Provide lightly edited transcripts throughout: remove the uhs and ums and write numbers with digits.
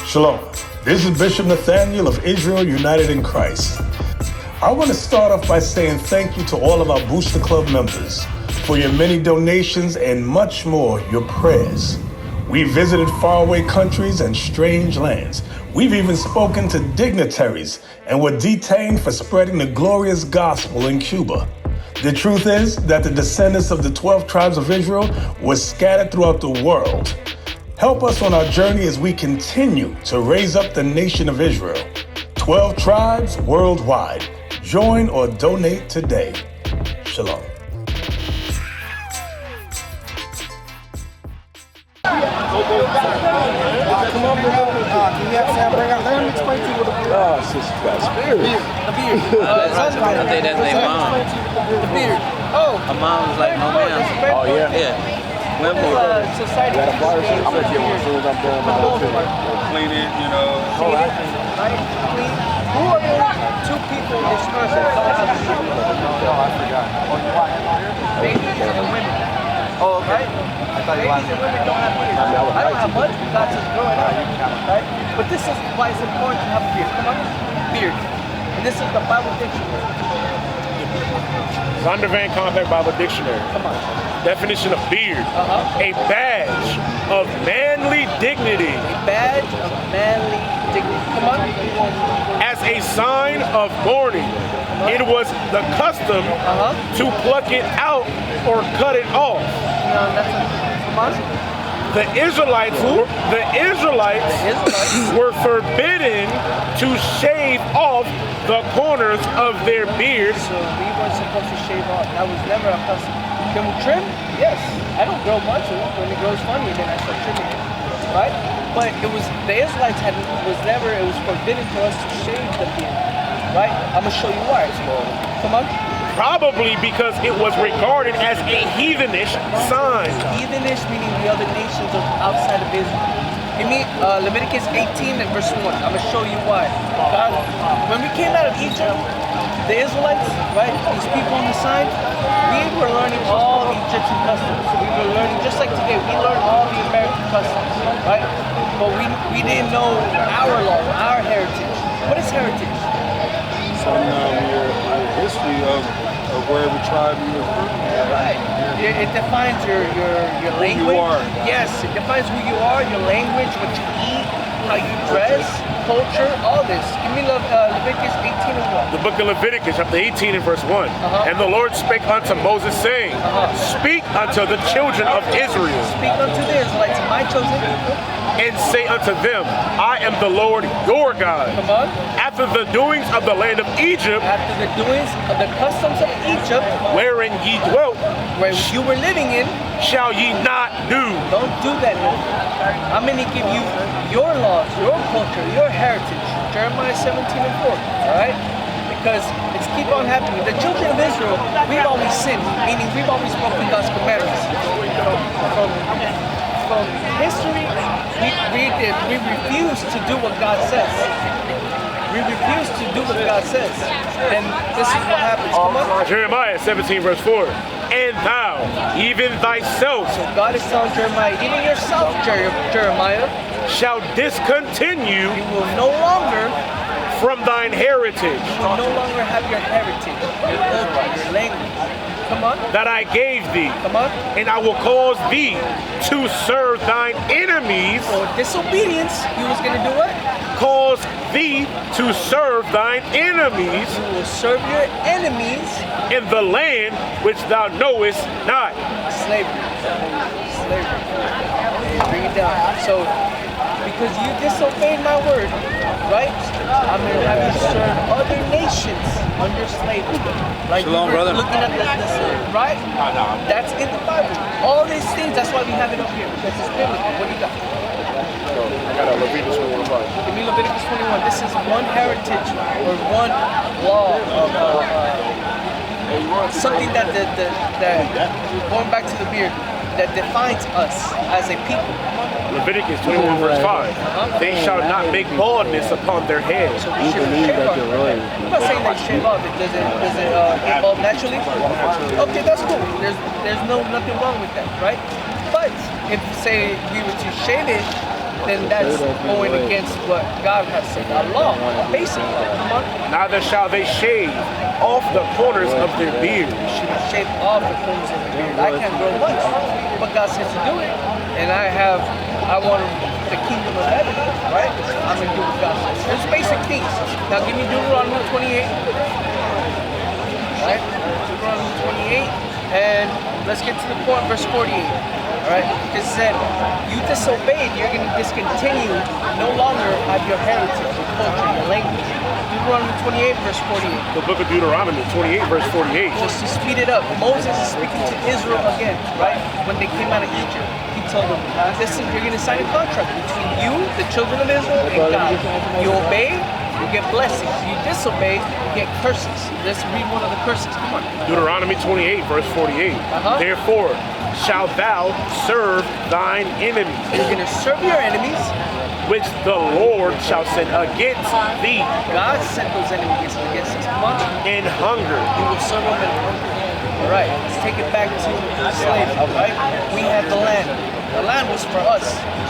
Shalom. This is Bishop Nathaniel of Israel United in Christ. I want to start off by saying thank you to all of our Booster Club members for your many donations and much more, your prayers. We visited faraway countries and strange lands. We've even spoken to dignitaries and were detained for spreading the glorious gospel in Cuba. The truth is that the descendants of the 12 tribes of Israel were scattered throughout the world. Help us on our journey as we continue to raise up the nation of Israel. 12 tribes worldwide. Join or donate today. Shalom. Come on, bro. Can you have Sam bring out? Let him explain to you what the beard is. Oh, sister got spirit. The beard. That's their mom. The beard. Oh. Her mom was like, no man. Oh, yeah? Yeah. Society. Got a flyer shirt? I'm going to get one as soon as I'm done. Clean it, you know. Right? Clean. Who are the two people in this country? No, I forgot. Babies and women. Oh, okay. Babies and women don't have beards. I don't have much. We got since growing up. Right? But this is why it's important to have a beard. Come on. Beard. And this is the Bible dictionary. Zondervan Compact Bible Dictionary. Come on. Definition of beard. A badge of manly dignity. A badge of manly dignity. Come on. As a sign of mourning. It was the custom to pluck it out or cut it off. No, that's a, come on. The Israelites were forbidden to shave off the corners of their beards. So we weren't supposed to shave off. That was never a custom. Can we trim? Yes. I don't grow much. When it grows funny, then I start trimming it. Right? But it was the Israelites it was forbidden for us to shave the beard. Right? I'm gonna show you why. Come on. Probably because it was regarded as a heathenish sign. Heathenish meaning the other nations of outside of Israel. Give me Leviticus 18 and verse 1. I'm gonna show you why. God, when we came out of Egypt, the Israelites, right, these people on the side, we were learning all the Egyptian customs. We were learning, just like today, we learned all the American customs, right? But we didn't know our law, our heritage. What is heritage? Some your history of wherever tribe you were from. Right. It defines your language. Who you are. Yes, it defines who you are, your language, what you eat, how you dress, culture, all this. Give me Leviticus 18 and 1. The book of Leviticus, chapter 18 and verse 1. And the Lord spake unto Moses, saying, Speak unto the children of Israel. Speak unto the Israelites, my chosen people. And say unto them, I am the Lord your God. Come on. After the doings of the land of Egypt, After the doings of the customs of Egypt, wherein ye dwelt, where you were living in, shall ye not do. don't do that no more. I'm going to give you your laws, your culture, your heritage. Jeremiah 17 and 4. Alright? Because it's keep on happening. The children of Israel, we've always sinned, meaning we've always broken God's commandments. From history, we refuse to do what God says. We refuse to do what God says. And this is what happens. Come on. Jeremiah 17 verse 4. And thou, even thyself, So God is telling Jeremiah, even yourself, Jeremiah, shall discontinue you will no longer from thine heritage have your heritage, your culture, your language. Come on. that I gave thee, Come on. and I will cause thee to serve thine enemies. For disobedience, he was going to do what? Cause thee to serve thine enemies You will serve your enemies. in the land which thou knowest not. Slavery. Bring it down. So, because you disobeyed my word, right? I'm going to have you serve other nations under slavery. Like Shalom, you were brother. looking at this, right? That's in the Bible. All these things, that's why we have it up here. Because it's biblical. What do you got? I got a Leviticus 21. Give me Leviticus 21. This is one heritage or one law of something that going back to the beard, that defines us as a people. Leviticus 21 verse 5. They shall not make baldness upon their heads. So we should shave off. I'm not saying they shave off. Does it evolve naturally? Okay, that's cool. There's nothing wrong with that, right? But if say we were to shave it, then that's going against what God has said. A law, a basic law. Come on. Neither shall they shave off the corners of their beard. You should shave off the corners of the beard. I can't grow much, but God says to do it, and I want the kingdom of heaven, right? I'm gonna do what God says. There's basic things. Now give me Deuteronomy 28, right? Deuteronomy 28, and let's get to the point, verse 48. Right? Because it said, you disobeyed, you're going to discontinue, no longer have your heritage, your culture, your language. Deuteronomy 28, verse 48. The book of Deuteronomy 28, verse 48. Just to speed it up, Moses is speaking to Israel again, right? When they came out of Egypt, he told them, listen, you're going to sign a contract between you, the children of Israel, and God. You obey, you get blessings. You disobey, you get curses. Let's read one of the curses. Come on. Deuteronomy 28, verse 48. Therefore, shalt thou serve thine enemies. You're going to serve your enemies, which the Lord shall send against thee. God sent those enemies against us. Come on. In hunger. You will serve them in hunger. All right, let's take it back to slavery, right? We had the land. The land was for us.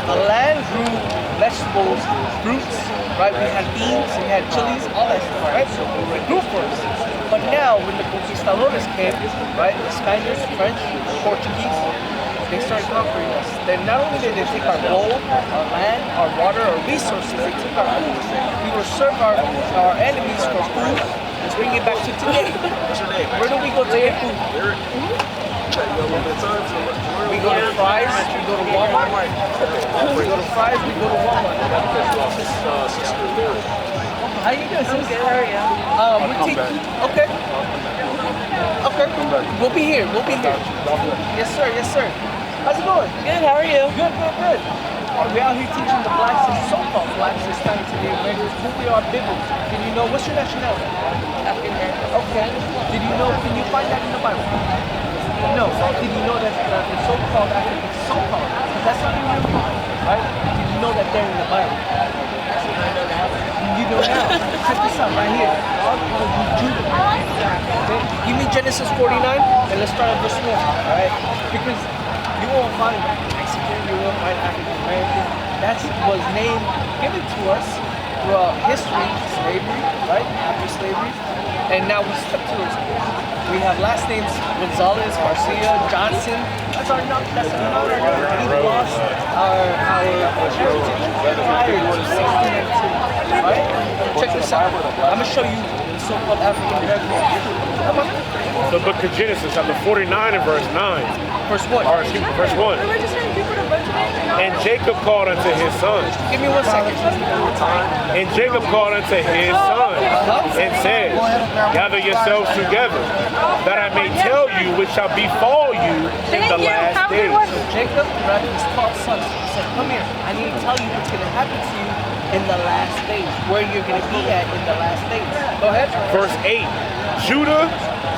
The land grew vegetables, fruits, right? We had beans, we had chilies, all that stuff, right? So it grew for us. But now, when the conquistadores came, right? The Spaniards, French, Portuguese, they started conquering us. Then not only did they take our gold, our land, our water, our resources, they took our food. We will serve our enemies for food. Let's bring it back to today. Where do we go to get food? We go to Fry's, we go to Walmart. We go to Fry's, we go to Walmart. How you doing, sis? Good, how are you? We're teaching. Okay. Okay. We'll be here. We'll be here. Yes, sir. Yes, sir. How's it going? Good. How are you? Good. Good. Good. We're out here teaching the blacks and so-called blacks Hispanic to the Americans who we are biblically. Can you know what's your nationality? African American. Okay. Did you know? Can you find that in the Bible? No. Did you know that the so-called Africans, so-called, because that's not even real, right? Did you know that they're in the Bible? You know now. Check this out right here. God called you Judah. Okay? Give me Genesis 49 and let's start at verse 1. Alright? Because you won't find Mexican, you won't find African American. That was name given to us throughout history, slavery, right? After slavery. And now we stuck to those names. We have last names Gonzalez, Garcia, Johnson. That's not our name. We lost our heritage prior to 1692. Right? Check this out. I'm going to show you the so-called African American. The book of Genesis, chapter 49 and verse 9. Verse what? Or, excuse me, verse 1. And Jacob called unto his sons. Give me 1 second. And Jacob called unto his sons and said, gather yourselves together, that I may tell you which shall befall you in the last days. So Jacob, right, his 12 sons, he said, come here, I need to tell you what's going to happen to you in the last days, where you're going to be at in the last days. Go ahead. Verse 8, Judah,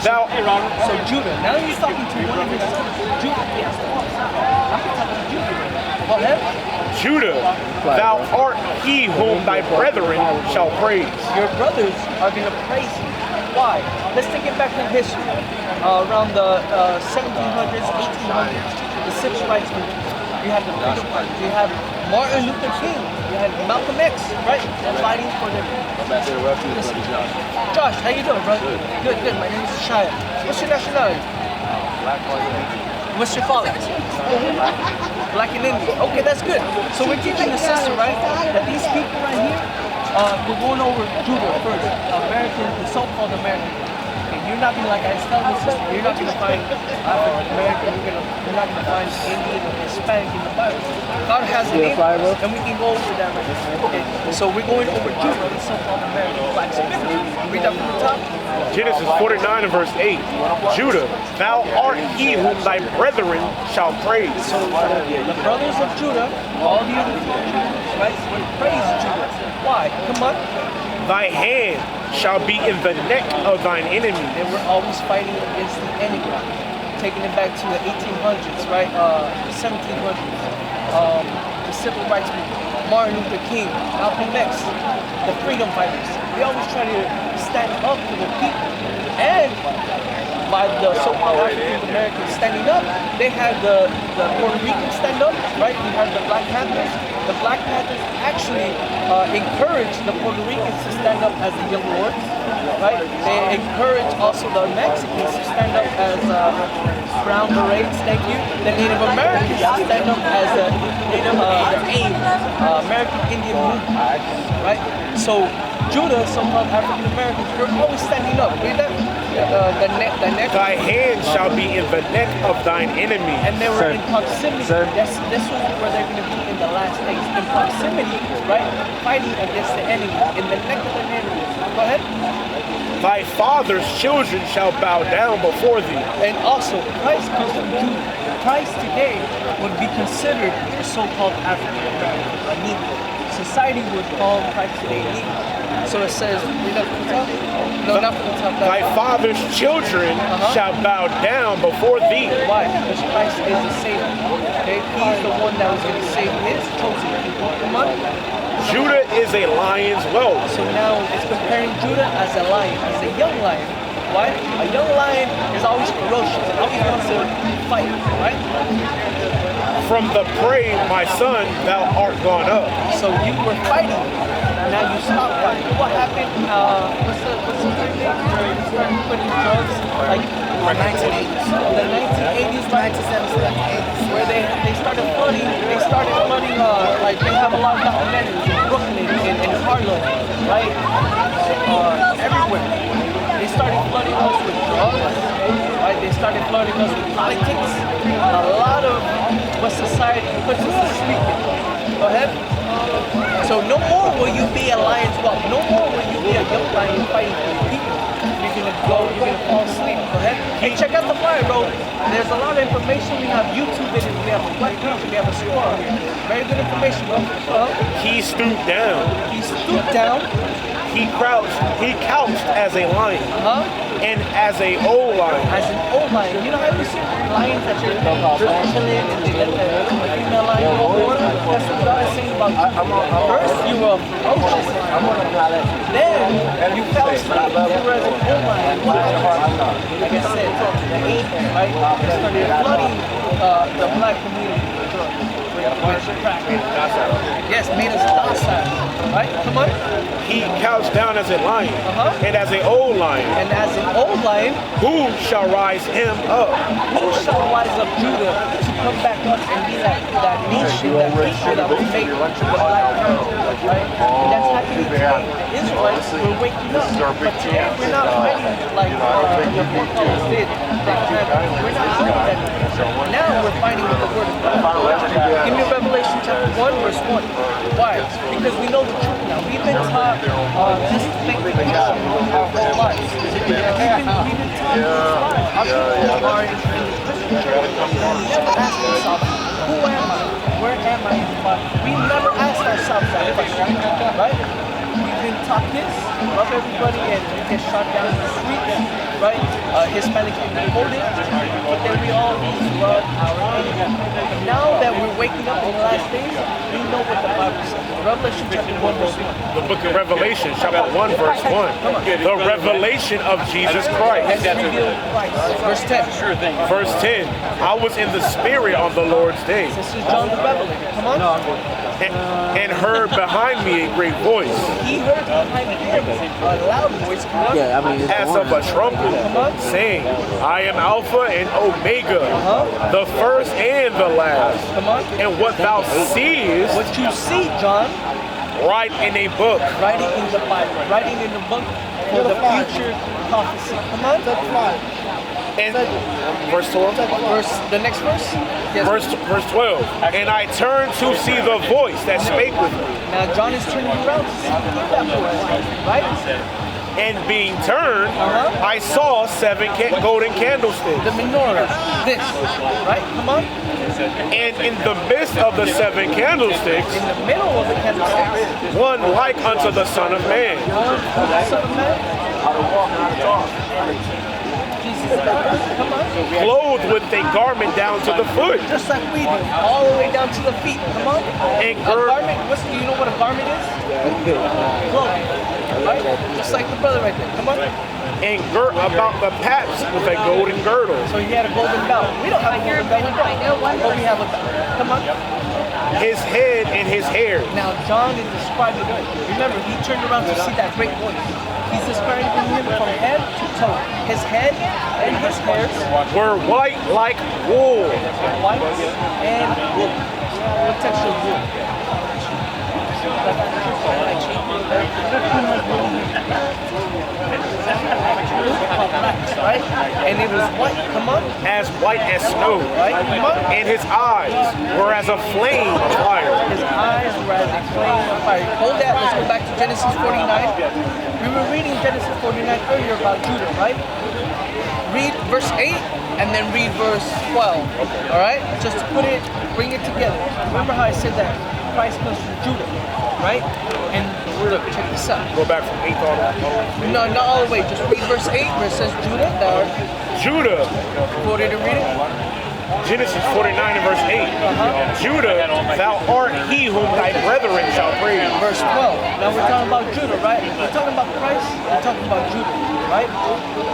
thou... So Judah, now he's talking to one of his sons. Judah, yes. I'm talking to Judah. Go ahead. Judah, thou art he whom thy brethren shall praise. Your brothers are going to praise you. Why? Let's take it back in history. Around the 1700s, 1800s, the civil rights movement. You have the freedom fighters. You have Martin Luther King. You had Malcolm X, right? Fighting for their... Josh, how you doing, brother? Good, good. My name is Ishiah. What's your nationality? Black, What's your father? Black and Indian. Okay, that's good. So we're teaching the sister, right, that these people right here, we're going over Judah first. American, the so-called American. Okay, you're not gonna, like I was telling the sister, you're not gonna find African American, you're not gonna find Indian or Hispanic in the Bible. God has a name, and we can go over that right now. Okay, so we're going over Judah, the so-called American blacks. Read that from the top. Genesis 49 and verse 8. Judah, thou art he whom thy brethren shall praise. So the brothers of Judah, all the other Jews, right, praise Judah. Why? Come on. Thy hand shall be in the neck of thine enemy. They were always fighting against the enemy. Taking it back to the 1800s, right? The 1700s. The civil rights movement. Martin Luther King, Malcolm X, the freedom fighters. They always try to stand up to the people. And by the so-called African Americans standing up, they had the Puerto Ricans stand up, right? You had the Black Panthers. The Black Panthers actually encouraged the Puerto Ricans to stand up as the young lords, right? They encouraged also the Mexicans to stand up as brown berets, thank you. The Native Americans to stand up as the American Indian movement, right? So Judah, so-called African Americans, they're always standing up. Read that? The neck. Thy hand shall be in the neck of thine enemy. And they were in proximity. This was where they're going to be in the last days. In proximity, right? Fighting against the enemy. In the neck of the enemy. Go ahead. Thy father's children shall bow down before thee. And also, Christ comes from Judah. Christ today would be considered a so-called African American, a Negro. Society would call Christ today Negro. So it says, read up from the top. No, not from the top. Thy father's children shall bow down before thee. Why? Because Christ is the Savior. Okay? He's the one that was going to save his chosen people. Come on. Judah is a lion's whelp. So now it's comparing Judah as a lion, as a young lion. Why? A young lion is always ferocious, it always wants to fight, right? From the prey, my son, thou art gone up. So you were fighting, now you stop fighting. What happened? What's the thing? Where you started putting drugs, like The 1980s. the 1980s, 1970s, where they started flooding. They started flooding. Like they have a lot of documentaries in Brooklyn, in Harlem, right? Everywhere. They started flooding us with drugs, right? They started flooding us with politics. A lot of what society puts us to sleep in. Go ahead. So no more will you be a lion's whelp. No more will you be a young lion fighting for your people. You're gonna fall asleep. Go ahead. Hey, check out the flyer, bro. There's a lot of information. We have YouTube videos. We have a web page. We have a score on here. Very good information, bro. He stooped down. He stooped down. He crouched. He couched as a lion. And as a old lion. As an old lion. You know how you see lions that you're chilling and they let the female lion go over? That's what God is saying about you. First, you were ferocious. Then, you fell asleep. You were as an old lion. What happened? Like I said, the 80s, right? They started flooding the black community with drugs. Yes, made us docile. Right? Come on. He couched down as a lion. And as an old lion. And as an old lion, who shall rise him up? Who shall rise up Judah to come back up and be that nation, that people that will make the black crown, right? And that's happening today. The Israelites, we're waking up. But today we're not fighting like the forefathers did. We're not doing that. Now we're fighting with the word of God. Give me Revelation chapter 1, verse 1. Why? Because we know the truth now. We've been taught this thing with God our whole lives. We've been taught these lies. Our people are in the Christian church. We never ask ourselves, who am I? Where am I in the Bible? We never ask ourselves that question, right? We've been taught this, love everybody, and we get shot down in the streets, right? Hispanic people hold it, but then we all love our enemy. But now that we're waking up in the last days, we know what the Bible says. Revelation chapter 1, verse 1. The book of Revelation, chapter 1, verse 1. The revelation of Jesus Christ. That's revealed Christ. Verse 10. Verse 10. I was in the Spirit on the Lord's day. This is John the Revelator. Come on. And heard behind me a great voice. He heard behind him a loud voice. As of a trumpet, saying, I am Alpha and Omega, the first and the last. And what thou seest, what you see, John, write in a book. Writing in the Bible. Writing in the book for the future prophecy. Come on. And verse 12. The next verse. Yes. Verse 12. And I turned to see the voice that spake with me. Now John is turning around to see that voice, right? And being turned, I saw 7 golden candlesticks. The menorah. This, right? Come on. And in the midst of the 7 candlesticks, in the middle of the candlesticks, one like unto the Son of Man. Son of Man. Come on. Clothed with a garment down to the foot. Just like we do, all the way down to the feet. Come on. And a garment. Do you know what a garment is? Clothing. right? Just like the brother right there. Come on. And girt about the paps with a golden girdle. So he had a golden belt. We don't have a golden belt, but we have a belt. Come on. His head and his hair. Now John is describing it. Remember, he turned around to see that great voice. He's describing him from head to toe. His head and his hairs Were white like wool. white and wool. What texture of wool? Right? And it was white. Come on. As white as snow. Right? Come on. And his eyes were as a flame of fire. His eyes were as a flame of fire. Hold that. Let's go back to Genesis 49. We were reading Genesis 49 earlier about Judah, right? Read verse 8 and then read verse 12. All right? Just to bring it together. Remember how I said that Christ comes from Judah, right? And look, check this out. Go back from 8 all the way. No, not all the way. Just read verse 8 where it says Judah. There. Judah. Quoted to read it. Genesis 49 and verse 8. Judah, thou art he whom thy brethren shall praise. Verse 12. Now we're talking about Judah, right? We're talking about Christ. We're talking about Judah, right?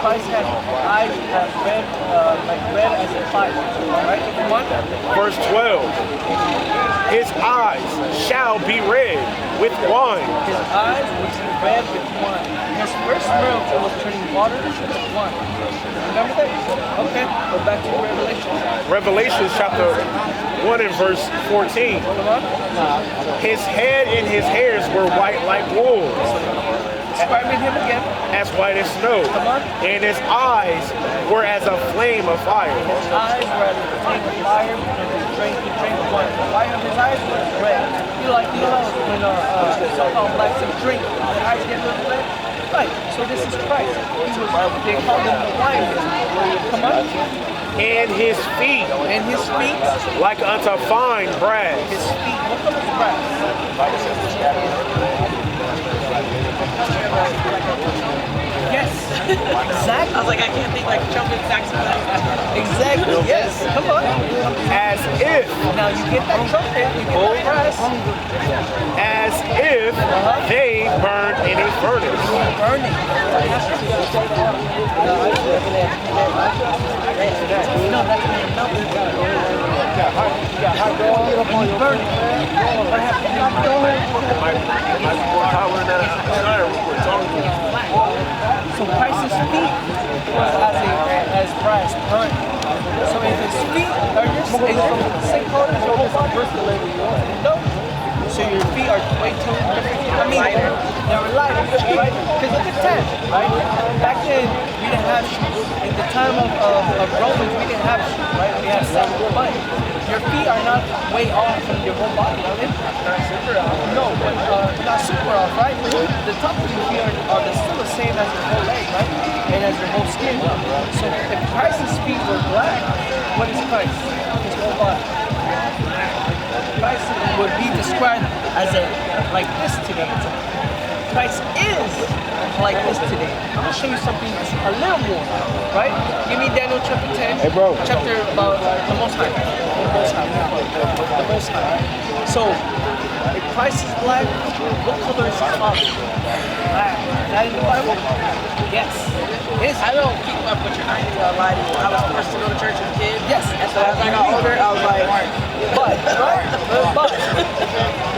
Christ had eyes that red, like red as a fire. Right? Come on. Verse 12. His eyes shall be red with wine. His eyes was red with wine. His first miracle was turning water into wine. Remember that? Okay. Go back to Revelation. Revelation chapter 1 and verse 14. Come on. His head and his hairs were white like wool, Describing him again. as white as snow. Come on. And his eyes were as a flame of fire. His eyes were as a flame of fire because he drank wine. The white of his eyes was red. You know when so-called blacks drink, their eyes get a little red? Right. So this is Christ. They call him the wine. Come on. And his feet And his feet, like unto fine brass. his feet, what color is brass? Yes, exactly. I was like, I can't think like trumpet saxophone. Exactly, yes. Come on. As if, Now you get that trumpet, you get that brass, as if they burned in a furnace. burning. No, that's when it melts. When you burn it, what happens? So Christ's feet was as brass burning. So if his feet are just from the same color as your whole body, no. So your feet are way too different. I mean, they're lighter, right? Because look at 10, right? Back then, we didn't have shoes. In the time of Romans, we didn't have shoes, right? We had 7. But your feet are not way off from your whole body, are they? No, but not super off, right? The top of your feet are still the same as your whole leg, right? And as your whole skin. So if Christ's feet were black, what is Christ? His whole body. Christ would be described as like this today. Christ is like this today. I'm gonna show you something a little more, right? Give me Daniel chapter 10. Hey, bro. Chapter about the Most High. The Most High. The Most High. So, if Christ is black, what color is his father? Black. Is that in the Bible? Yes. I don't keep up with your 90s online. I was forced to go to church as a kid. Yes. And so as I got older, I was like, But, right? But,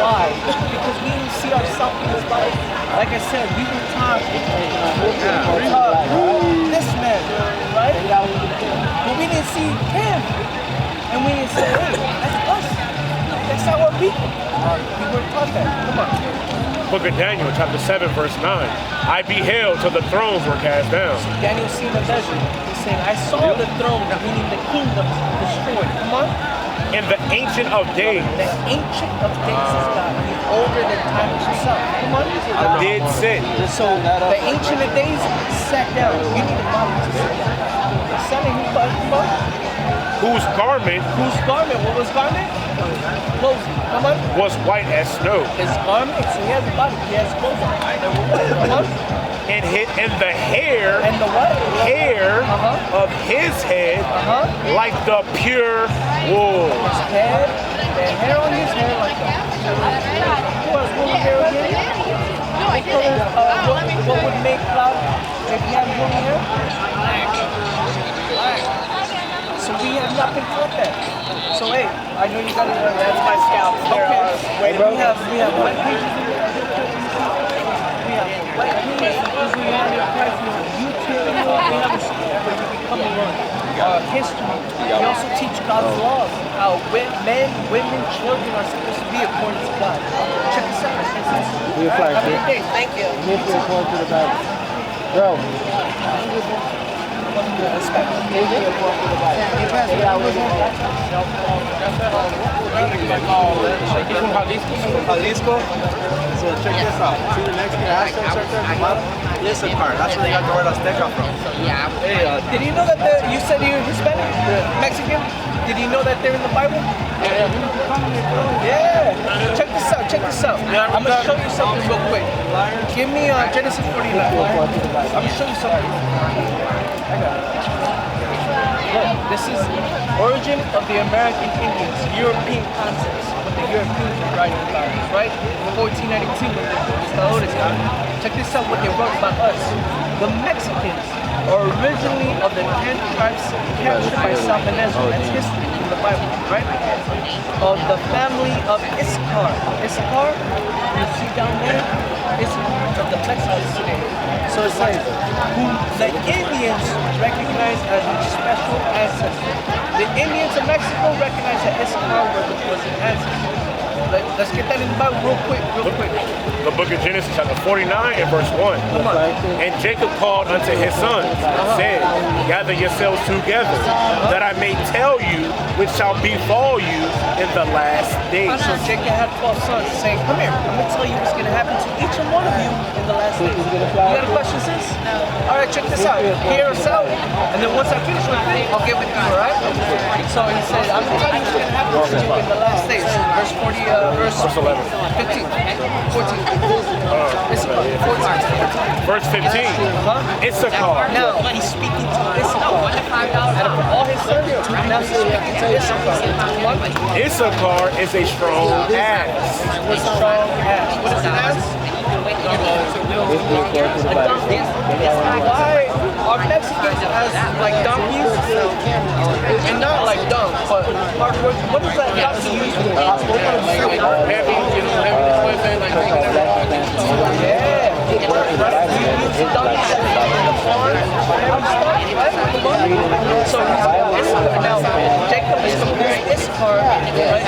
why? Because we didn't see ourselves in this life. Like I said, we were taught this man, right? But we didn't see him. And we didn't say, hey, that's us. That's our people. We weren't taught that. Come on. Book of Daniel, chapter 7, verse 9. I beheld till the thrones were cast down. Daniel seen the vision. He's saying, I saw the throne, meaning the kingdom destroyed. Come on. And the Ancient of Days The Ancient of Days is God. He's older than time itself. Come on. did sit. So the Ancient of Days sat down. You need a body to sit down. Sat in his body. Come on. Whose garment Whose garment? What was garment? Clothing. Come on. was white as snow. His garment. So he has a body. He has clothes on. Come on. And the hair And the what? of his head like the pure wool. His head. The hair on his head like that. Who has woolly hair again? eye color, what would make cloud if you have blonde hair? So we have not been taught that. So hey, I know you got it. That's my scalp. Okay. We have white pages. We have white pages. We have YouTube. We have a school where you become a learner. History. We also teach God's laws. How men, women, children are supposed to be according to God. Check this out. Have a good day. Thank you. Bro. Jalisco. So check this out. See the Mexican accent right there at the bottom? Issachar. That's where they got the word Azteca from. Hey, did you know that you said you're Hispanic? Mexican? Did you know that they're in the Bible? Yeah. Check this out. Check this out. I'm going to show you something real quick. Give me Genesis 49. I'm going to show you something. I got it. Look, this is origin of the American Indians, European concepts, what the Europeans were writing about us, right? 1492 when the conquistadores got it. Check this out, what they wrote about us. The Mexicans are originally of the 10 tribes captured by Salmanezar. That's history in the Bible, right? Of the family of Issachar. Issachar, you see down there, Issachar of the Mexicans today. So it's like who the Indians recognize as a special ancestor. The Indians of Mexico recognize that Issachar was an ancestor. Let's get that in the Bible real quick. The book of Genesis chapter 49 and verse 1. And Jacob called unto his sons and said, gather yourselves together, that I may tell you which shall befall you in the last days. So Jacob had 12 sons saying, come here, I'm going to tell you what's going to happen to each and one of you in the last days. You got a question, sis? All right, check this out. Hear us out. And then once I finish with it, I'll get with you, all right? So he said, I'm going to tell you what's going to happen to you in the last days. Verse 40. Verse 11. 15. 14. Verse 15. Issachar. Now he's speaking to Issachar. Out of all his sons, now he's speaking to Issachar. Issachar is a strong ass. A strong ass. What is an ass? Why are Mexicans as like donkeys? And not like dumb, but what is that donkey used for? Heavy, Yeah. Right? You use donkeys in the farm, so now Jacob is comparing Issachar, right?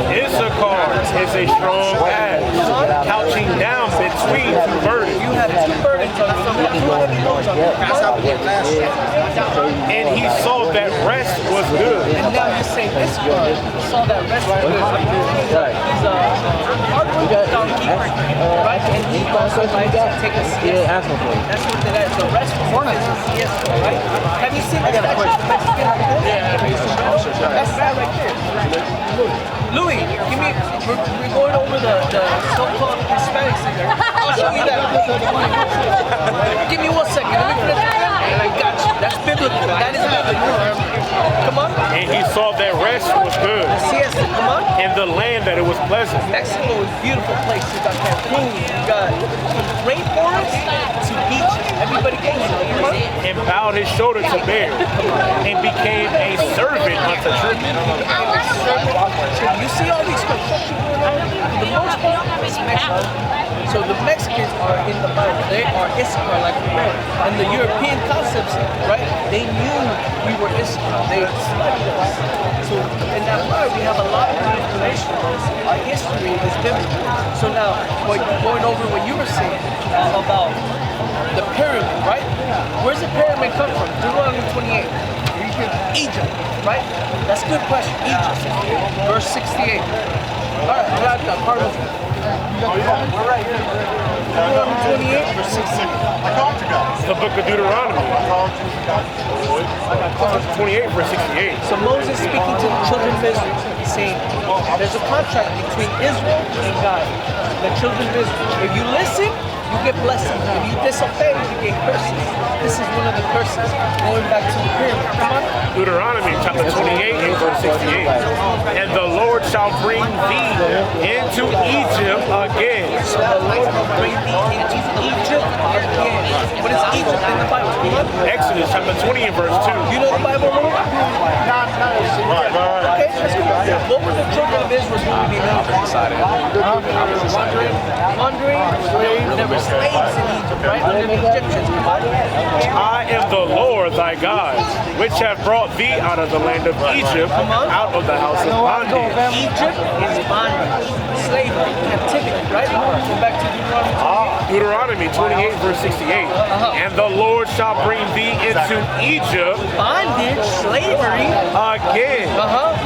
Issachar is a strong ass, couching down between two burdens. You have two burdens on And he saw that rest was good. And now you say Issachar saw that rest was good. He's a hard-working donkey, right? And he also likes to take a siesta. That's what that is. The rest was a siesta, right? Have you seen that Mexican like this? That's that right there. Louis, give me, we're going over the so-called Hispanic singer. I'll show you that. Give me 1 second. Let me put it together. I got you. That's biblical. That is biblical. Come on. And he saw that rest was good. Siesta, come on. In the land that it was pleasant. Mexico is a beautiful place. You got Cancun, you got rainforest to beach. Everybody goes there. Come on. And bowed his shoulder to bear. And became a servant unto tribute. You see all these construction going on? For the most part, it's Mexico. So the Mexicans are in the Bible. They are Issachar, like we read. And the European concepts, right? They knew we were Issachar. They studied us. So in that part, we have a lot of information on us. Our history is biblical. So now, going over what you were saying about the pyramid, right? Where's the pyramid come from? Deuteronomy 28. Egypt, right? That's a good question. Egypt. Verse 68. Alright, we got that part of it. We're right here. Deuteronomy 28, verse 68. The book of Deuteronomy. 28, verse 68. So Moses speaking to the children of Israel, saying, there's a contract between Israel and God. The children of Israel. If you listen, you get blessings. If you disobey, you get curses. This is one of the curses. Going back to the pyramid. Come on. Deuteronomy chapter 28 and verse 68. And the Lord shall bring thee into Egypt again. So the Lord will bring thee into Egypt again. What is Egypt in the Bible? Exodus chapter 20 and verse 2. You know the Bible, Lord? Okay, let's go. What were the children of Israel doing in Egypt? Wandering. There were slaves in Egypt, right? Under the Egyptians. I am the Lord thy God, which have brought thee out of the land of Egypt, out of the house of bondage. Egypt is bondage, slavery, captivity, right? Go back to Deuteronomy 28 verse 68. And the Lord shall bring thee into Egypt, bondage, slavery, again,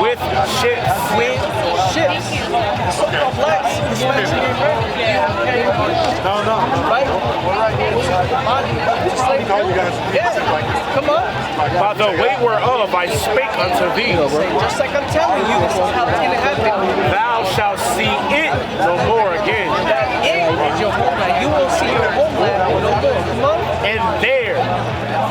with ships. with ships. So complex. No. Right? Bondage, slavery. Yes. Come on. By the way whereof I spake unto thee, Just like I'm telling you, this is how it's going to happen. thou shalt see it no more again. That is your homeland. You will see your homeland no more. Come on. And there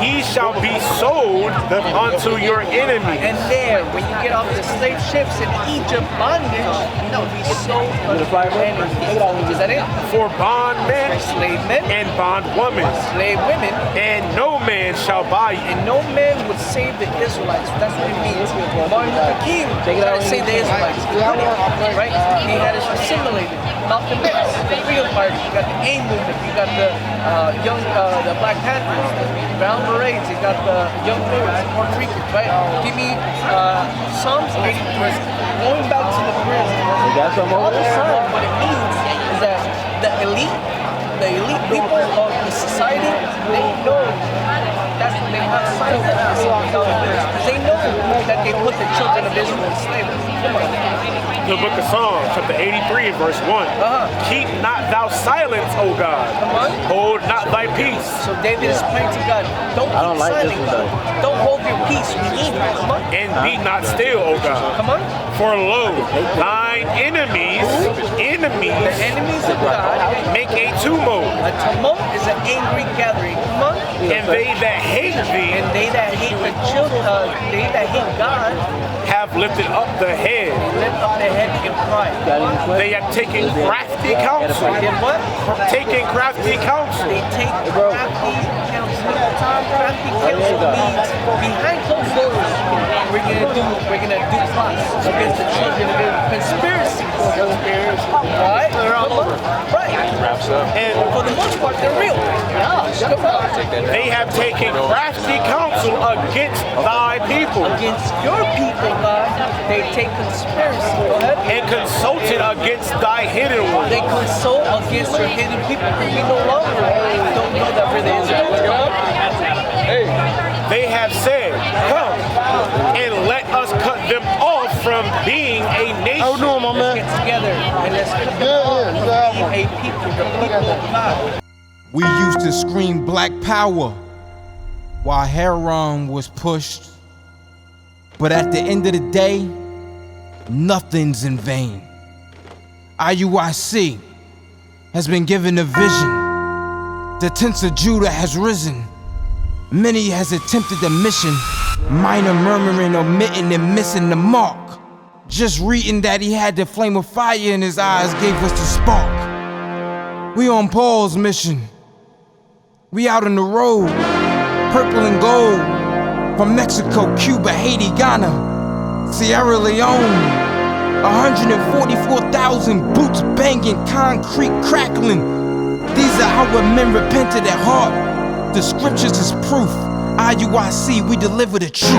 he shall be sold unto your enemy. And there, when you get off the slave ships in Egypt, bondage, you will be sold unto your enemies. Is that it? For bondmen Slave men, and bondwomen, slave women, and no man shall buy you. and no man would save the Israelites. That's what it means. Martin Luther King tried to save the Israelites. Right? He had us assimilated. Malcolm X, the Freedom Party. You got the AIM movement. You got the the Black Panthers, the Brown Berets. You got the Young Lords, Puerto Rican. Right? Give me Psalms 80 verse. Going back to the prison. All the time, what it means is that the elite people of the society, they know that's what they have signed up because they know that they put the children of Israel in slavery. Come on. The book of Psalms, chapter 83 and verse 1. Keep not thou silence, O God. Come on. Hold not thy peace. So David is praying to God, don't keep silent, God. Don't hold your peace. We need you. Come on. And be not still, O God. Come on. For lo, thine enemies, The enemies of God, make a tumult, a tumult is an angry gathering. Come on. and they that hate thee And they that hate the children, they that hate God, have lifted up the head. lift up their head in pride. They have taken crafty counsel. Then what? Taking crafty counsel. They take crafty counsel. Crafty counsel means behind closed doors, we're gonna do plots against the children of Israel. Conspiracy. Right? Right. And For the most part, they're real. they have taken crafty counsel against thy people, Against your people, God, they take conspiracy. Go ahead. and consulted against thy hidden ones. They consult against your hidden people. We no longer don't know that we're the Israelites. They have said, come and let us cut them off from being a nation. How you doing, my Let's man? get together and let's cut them off from being a people, the people of God. We used to scream black power while Heron was pushed. But at the end of the day, nothing's in vain. IUIC has been given a vision. The tents of Judah has risen. Many has attempted the mission, minor murmuring, omitting, and missing the mark. Just reading that he had the flame of fire in his eyes gave us the spark. We on Paul's mission. We out on the road, purple and gold, from Mexico, Cuba, Haiti, Ghana, Sierra Leone. 144,000 boots banging, concrete crackling. These are how men repented at heart. The scriptures is proof. IUIC, we deliver the truth.